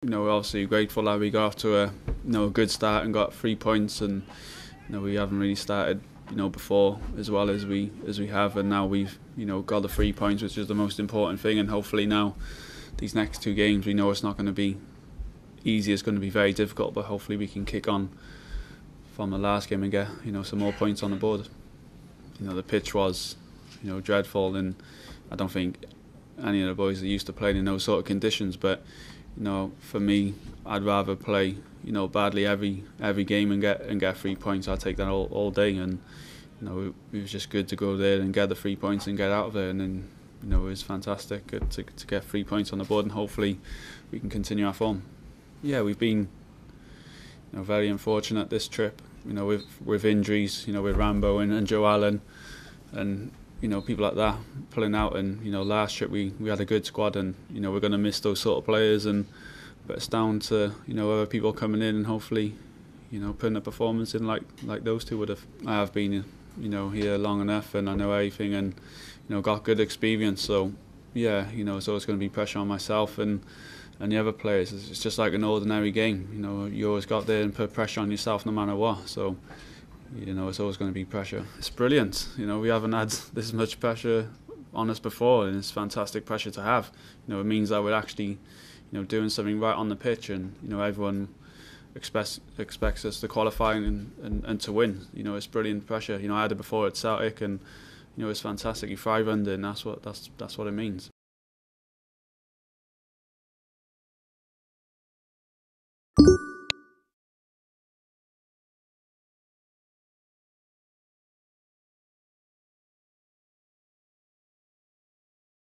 we're obviously grateful that we got off to a a good start and got 3 points, and we haven't really started before as well as we have, and now we've got the 3 points, which is the most important thing. And hopefully now these next 2 games, we know it's not going to be easy, it's going to be very difficult, but hopefully we can kick on from the last game and get some more points on the board. The pitch was dreadful, and I don't think any of the boys are used to playing in those sort of conditions, but for me, I'd rather play badly every game and get 3 points. I'd take that all day, and it was just good to go there and get the 3 points and get out of there. And then it was fantastic to get 3 points on the board, and hopefully we can continue our form. Yeah, we've been very unfortunate this trip, with injuries, with Rambo and Joe Allen and people like that pulling out. And last trip we had a good squad, and we're going to miss those sort of players, but it's down to other people coming in and hopefully putting a performance in like those two would have. I have been here long enough, and I know everything, and got good experience. So yeah, it's always going to be pressure on myself and the other players. It's just like an ordinary game. You always got there and put pressure on yourself no matter what. So it's always going to be pressure. It's brilliant. We haven't had this much pressure on us before, and it's fantastic pressure to have. It means that we're actually doing something right on the pitch, and everyone expects us to qualify and to win. It's brilliant pressure. I had it before at Celtic, and it's fantastic. You thrive under, and that's what it means.